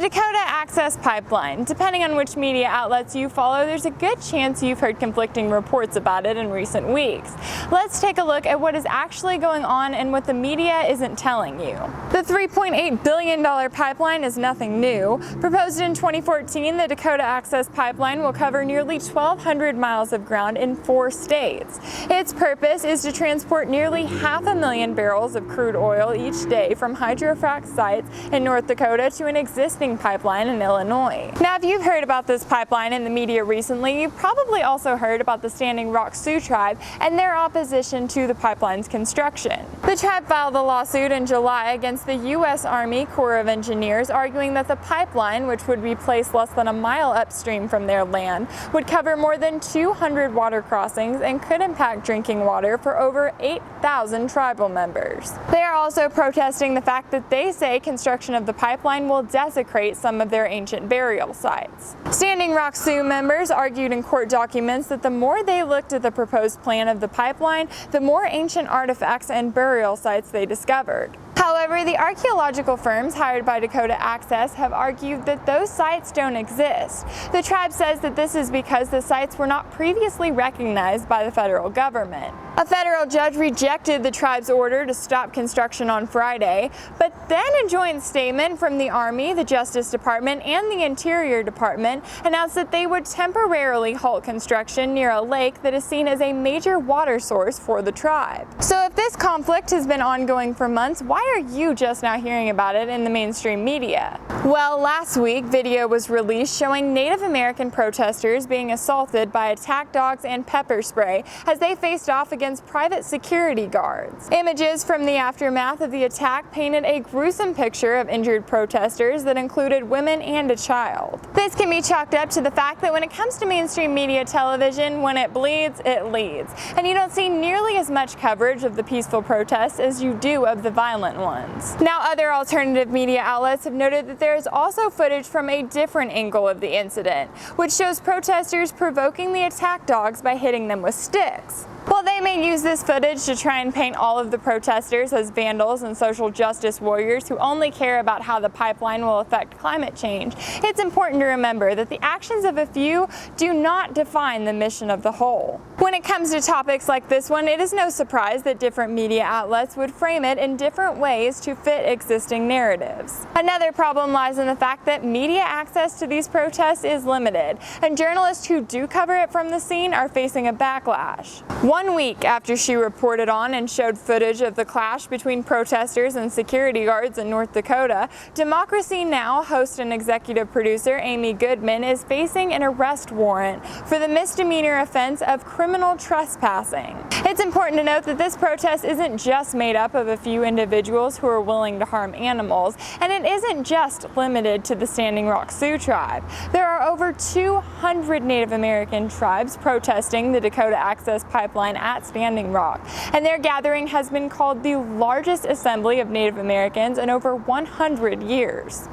The Dakota Access Pipeline. Depending on which media outlets you follow, there's a good chance you've heard conflicting reports about it in recent weeks. Let's take a look at what is actually going on and what the media isn't telling you. The $3.8 billion pipeline is nothing new. Proposed in 2014, the Dakota Access Pipeline will cover nearly 1,200 miles of ground in 4 states. Its purpose is to transport nearly 500,000 barrels of crude oil each day from hydrofrac sites in North Dakota to an existing pipeline in Illinois. Now, if you've heard about this pipeline in the media recently, you've probably also heard about the Standing Rock Sioux tribe and their opposition to the pipeline's construction. The tribe filed a lawsuit in July against the U.S. Army Corps of Engineers, arguing that the pipeline, which would be placed less than a mile upstream from their land, would cover more than 200 water crossings and could impact drinking water for over 8,000 tribal members. They are also protesting the fact that they say construction of the pipeline will desecrate some of their ancient burial sites. Standing Rock Sioux members argued in court documents that the more they looked at the proposed plan of the pipeline, the more ancient artifacts and burial sites they discovered. However, the archaeological firms hired by Dakota Access have argued that those sites don't exist. The tribe says that this is because the sites were not previously recognized by the federal government. A federal judge rejected the tribe's order to stop construction on Friday, but then a joint statement from the Army, the Justice Department, and the Interior Department announced that they would temporarily halt construction near a lake that is seen as a major water source for the tribe. So if this conflict has been ongoing for months, why are you just now hearing about it in the mainstream media? Well, last week, video was released showing Native American protesters being assaulted by attack dogs and pepper spray as they faced off against private security guards. Images from the aftermath of the attack painted a gruesome picture of injured protesters that included women and a child. This can be chalked up to the fact that when it comes to mainstream media television, when it bleeds, it leads. And you don't see nearly as much coverage of the peaceful protests as you do of the violent ones. Now, other alternative media outlets have noted that there is also footage from a different angle of the incident, which shows protesters provoking the attack dogs by hitting them with sticks. While they may use this footage to try and paint all of the protesters as vandals and social justice warriors who only care about how the pipeline will affect climate change, it's important to remember that the actions of a few do not define the mission of the whole. When it comes to topics like this one, it is no surprise that different media outlets would frame it in different ways to fit existing narratives. Another problem lies in the fact that media access to these protests is limited, and journalists who do cover it from the scene are facing a backlash. 1 week after she reported on and showed footage of the clash between protesters and security guards in North Dakota, Democracy Now! Host and executive producer Amy Goodman is facing an arrest warrant for the misdemeanor offense of criminal trespassing. It's important to note that this protest isn't just made up of a few individuals who are willing to harm animals, and it isn't just limited to the Standing Rock Sioux tribe. There are over 200 Native American tribes protesting the Dakota Access Pipeline at Standing Rock, and their gathering has been called the largest assembly of Native Americans in over 100 years.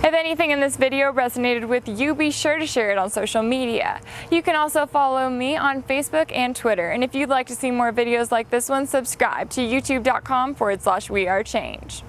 If anything in this video resonated with you, be sure to share it on social media. You can also follow me on Facebook and Twitter, and if you'd like to see more videos like this one, subscribe to youtube.com/WeAreChange.